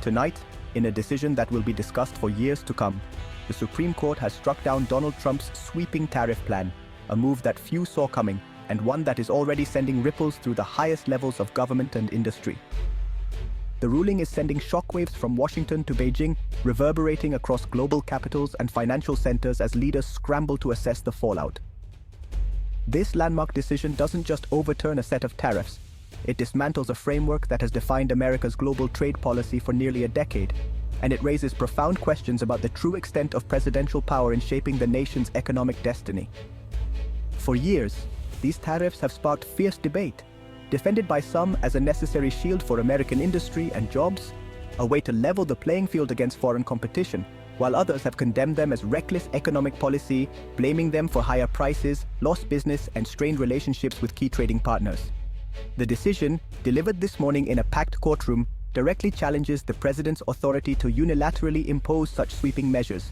Tonight, in a decision that will be discussed for years to come, the Supreme Court has struck down Donald Trump's sweeping tariff plan, a move that few saw coming and one that is already sending ripples through the highest levels of government and industry. The ruling is sending shockwaves from Washington to Beijing, reverberating across global capitals and financial centers as leaders scramble to assess the fallout. This landmark decision doesn't just overturn a set of tariffs. It dismantles a framework that has defined America's global trade policy for nearly a decade, and it raises profound questions about the true extent of presidential power in shaping the nation's economic destiny. For years, these tariffs have sparked fierce debate, defended by some as a necessary shield for American industry and jobs, a way to level the playing field against foreign competition, while others have condemned them as reckless economic policy, blaming them for higher prices, lost business, and strained relationships with key trading partners. The decision, delivered this morning in a packed courtroom, directly challenges the president's authority to unilaterally impose such sweeping measures.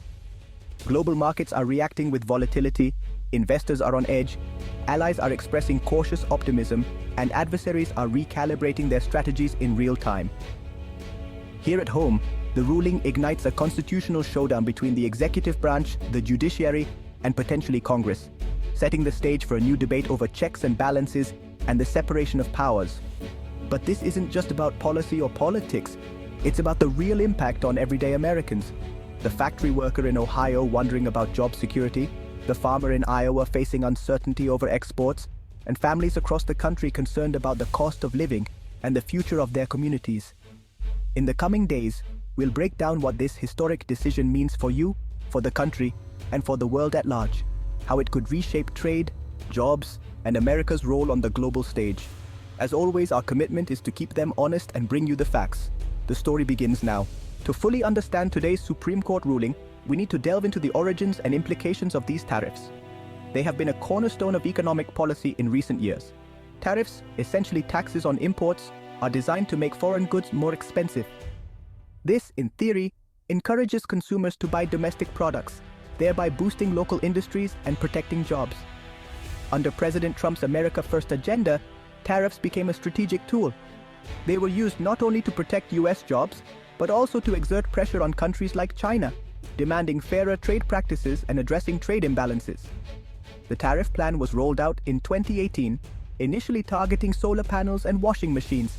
Global markets are reacting with volatility, investors are on edge, allies are expressing cautious optimism, and adversaries are recalibrating their strategies in real time. Here at home, the ruling ignites a constitutional showdown between the executive branch, the judiciary, and potentially Congress, setting the stage for a new debate over checks and balances and the separation of powers. But this isn't just about policy or politics, it's about the real impact on everyday Americans. The factory worker in Ohio wondering about job security, the farmer in Iowa facing uncertainty over exports, and families across the country concerned about the cost of living and the future of their communities. In the coming days, we'll break down what this historic decision means for you, for the country, and for the world at large, how it could reshape trade, jobs, and America's role on the global stage. As always, our commitment is to keep them honest and bring you the facts. The story begins now. To fully understand today's Supreme Court ruling, we need to delve into the origins and implications of these tariffs. They have been a cornerstone of economic policy in recent years. Tariffs, essentially taxes on imports, are designed to make foreign goods more expensive. This, in theory, encourages consumers to buy domestic products, thereby boosting local industries and protecting jobs. Under President Trump's America First agenda, tariffs became a strategic tool. They were used not only to protect US jobs, but also to exert pressure on countries like China, demanding fairer trade practices and addressing trade imbalances. The tariff plan was rolled out in 2018, initially targeting solar panels and washing machines.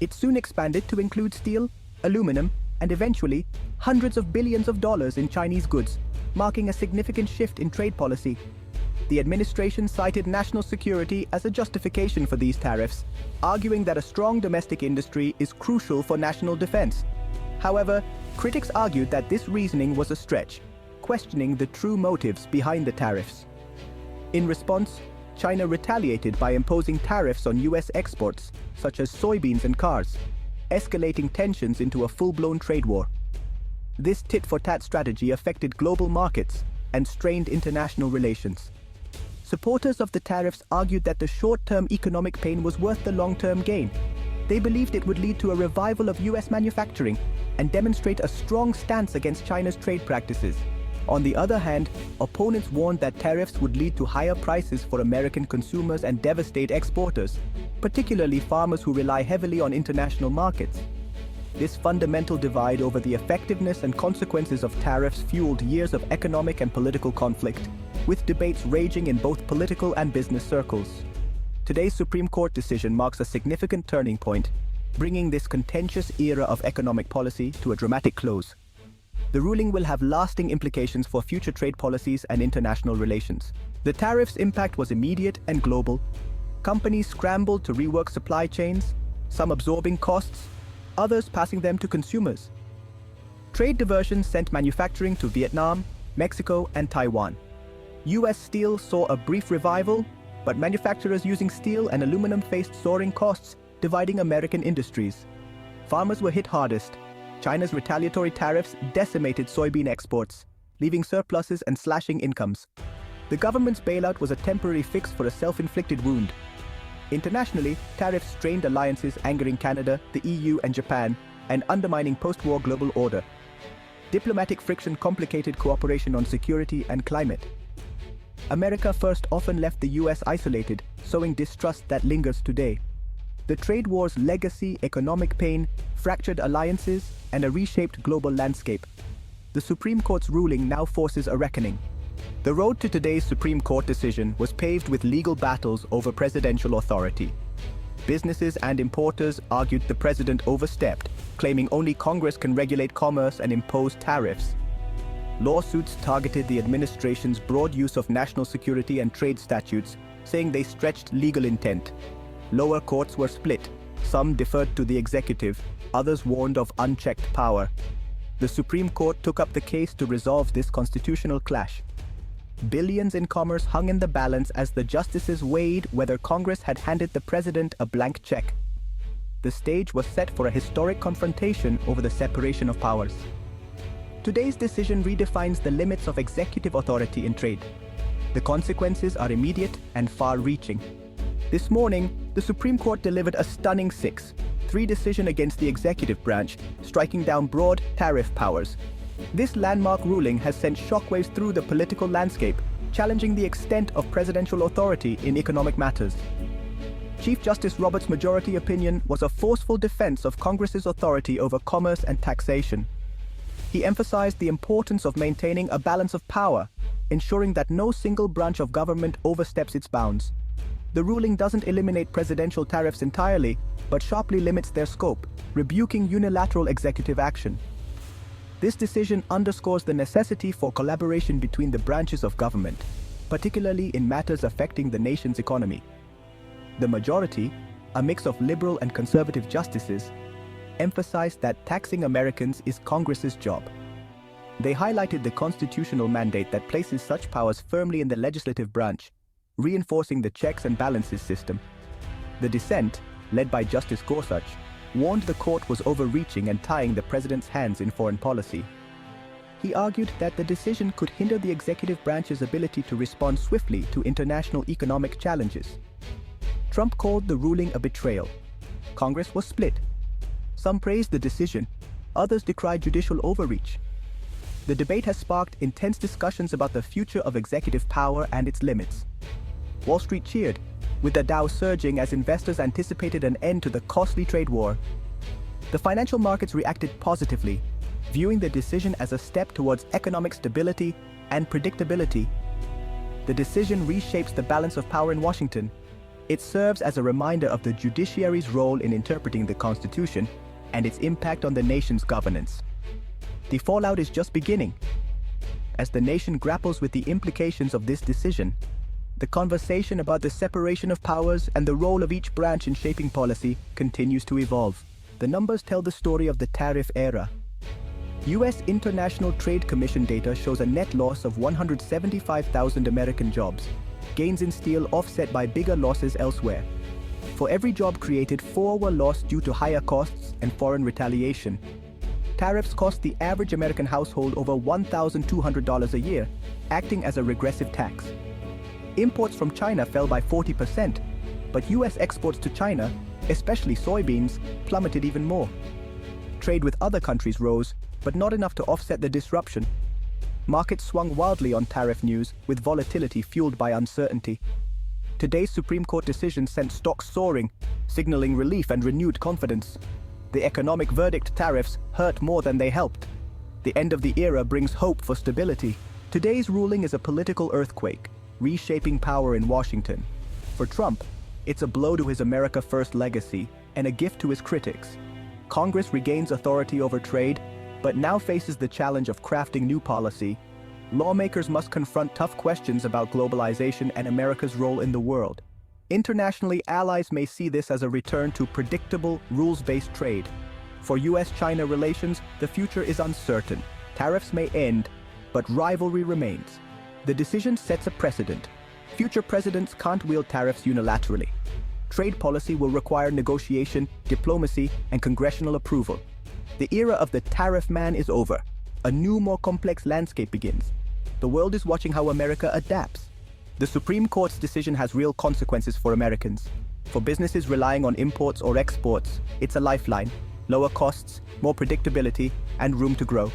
It soon expanded to include steel, aluminum, and eventually hundreds of billions of dollars in Chinese goods, marking a significant shift in trade policy. The administration cited national security as a justification for these tariffs, arguing that a strong domestic industry is crucial for national defense. However, critics argued that this reasoning was a stretch, questioning the true motives behind the tariffs. In response, China retaliated by imposing tariffs on US exports, such as soybeans and cars, escalating tensions into a full-blown trade war. This tit-for-tat strategy affected global markets and strained international relations. Supporters of the tariffs argued that the short-term economic pain was worth the long-term gain. They believed it would lead to a revival of US manufacturing and demonstrate a strong stance against China's trade practices. On the other hand, opponents warned that tariffs would lead to higher prices for American consumers and devastate exporters, particularly farmers who rely heavily on international markets. This fundamental divide over the effectiveness and consequences of tariffs fueled years of economic and political conflict, with debates raging in both political and business circles. Today's Supreme Court decision marks a significant turning point, bringing this contentious era of economic policy to a dramatic close. The ruling will have lasting implications for future trade policies and international relations. The tariffs' impact was immediate and global. Companies scrambled to rework supply chains, some absorbing costs, others passing them to consumers. Trade diversions sent manufacturing to Vietnam, Mexico, and Taiwan. US steel saw a brief revival, but manufacturers using steel and aluminum faced soaring costs, dividing American industries. Farmers were hit hardest. China's retaliatory tariffs decimated soybean exports, leaving surpluses and slashing incomes. The government's bailout was a temporary fix for a self-inflicted wound. Internationally, tariffs strained alliances, angering Canada, the EU, and Japan, and undermining post-war global order. Diplomatic friction complicated cooperation on security and climate. America First often left the US isolated, sowing distrust that lingers today. The trade war's legacy, economic pain, fractured alliances, and a reshaped global landscape. The Supreme Court's ruling now forces a reckoning. The road to today's Supreme Court decision was paved with legal battles over presidential authority. Businesses and importers argued the president overstepped, claiming only Congress can regulate commerce and impose tariffs. Lawsuits targeted the administration's broad use of national security and trade statutes, saying they stretched legal intent. Lower courts were split. Some deferred to the executive, others warned of unchecked power. The Supreme Court took up the case to resolve this constitutional clash. Billions in commerce hung in the balance as the justices weighed whether Congress had handed the president a blank check. The stage was set for a historic confrontation over the separation of powers. Today's decision redefines the limits of executive authority in trade. The consequences are immediate and far-reaching. This morning, the Supreme Court delivered a stunning 6-3 decision against the executive branch, striking down broad tariff powers. This landmark ruling has sent shockwaves through the political landscape, challenging the extent of presidential authority in economic matters. Chief Justice Roberts' majority opinion was a forceful defense of Congress's authority over commerce and taxation. He emphasized the importance of maintaining a balance of power, ensuring that no single branch of government oversteps its bounds. The ruling doesn't eliminate presidential tariffs entirely, but sharply limits their scope, rebuking unilateral executive action. This decision underscores the necessity for collaboration between the branches of government, particularly in matters affecting the nation's economy. The majority, a mix of liberal and conservative justices, emphasized that taxing Americans is Congress's job. They highlighted the constitutional mandate that places such powers firmly in the legislative branch, reinforcing the checks and balances system. The dissent, led by Justice Gorsuch, warned the court was overreaching and tying the president's hands in foreign policy. He argued that the decision could hinder the executive branch's ability to respond swiftly to international economic challenges. Trump called the ruling a betrayal. Congress was split. Some praised the decision, others decried judicial overreach. The debate has sparked intense discussions about the future of executive power and its limits. Wall Street cheered, with the Dow surging as investors anticipated an end to the costly trade war. The financial markets reacted positively, viewing the decision as a step towards economic stability and predictability. The decision reshapes the balance of power in Washington. It serves as a reminder of the judiciary's role in interpreting the Constitution and its impact on the nation's governance. The fallout is just beginning. As the nation grapples with the implications of this decision, the conversation about the separation of powers and the role of each branch in shaping policy continues to evolve. The numbers tell the story of the tariff era. U.S. International Trade Commission data shows a net loss of 175,000 American jobs, gains in steel offset by bigger losses elsewhere. For every job created, 4 were lost due to higher costs and foreign retaliation. Tariffs cost the average American household over $1,200 a year, acting as a regressive tax. Imports from China fell by 40%, but U.S. exports to China, especially soybeans, plummeted even more. Trade with other countries rose, but not enough to offset the disruption. Markets swung wildly on tariff news, with volatility fueled by uncertainty. Today's Supreme Court decision sent stocks soaring, signaling relief and renewed confidence. The economic verdict, tariffs, hurt more than they helped. The end of the era brings hope for stability. Today's ruling is a political earthquake, reshaping power in Washington. For Trump, it's a blow to his America First legacy and a gift to his critics. Congress regains authority over trade, but now faces the challenge of crafting new policy. Lawmakers must confront tough questions about globalization and America's role in the world. Internationally, allies may see this as a return to predictable, rules-based trade. For U.S.-China relations, the future is uncertain. Tariffs may end, but rivalry remains. The decision sets a precedent. Future presidents can't wield tariffs unilaterally. Trade policy will require negotiation, diplomacy, and congressional approval. The era of the tariff man is over. A new, more complex landscape begins. The world is watching how America adapts. The Supreme Court's decision has real consequences for Americans. For businesses relying on imports or exports, it's a lifeline. Lower costs, more predictability, and room to grow.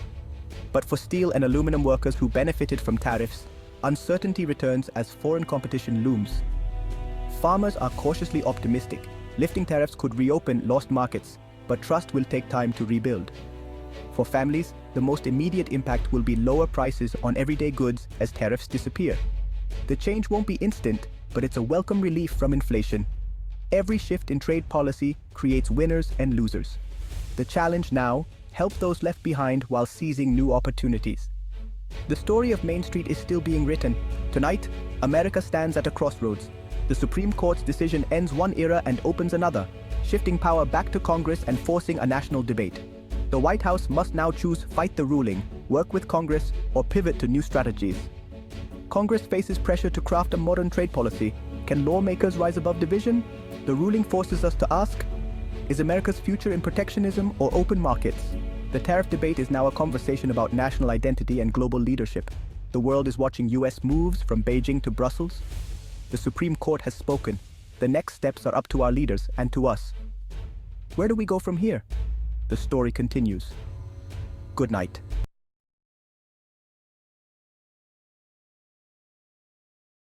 But for steel and aluminum workers who benefited from tariffs, uncertainty returns as foreign competition looms. Farmers are cautiously optimistic, Lifting tariffs could reopen lost markets, but trust will take time to rebuild. For families, the most immediate impact will be lower prices on everyday goods as tariffs disappear. The change won't be instant, but it's a welcome relief from inflation. Every shift in trade policy creates winners and losers. The challenge now, help those left behind while seizing new opportunities. The story of Main Street is still being written. Tonight, America stands at a crossroads. The Supreme Court's decision ends one era and opens another, shifting power back to Congress and forcing a national debate. The White House must now choose fight the ruling, work with Congress, or pivot to new strategies. Congress faces pressure to craft a modern trade policy. Can lawmakers rise above division? The ruling forces us to ask, is America's future in protectionism or open markets? The tariff debate is now a conversation about national identity and global leadership. The world is watching US moves from Beijing to Brussels. The Supreme Court has spoken. The next steps are up to our leaders and to us. Where do we go from here? The story continues. Good night.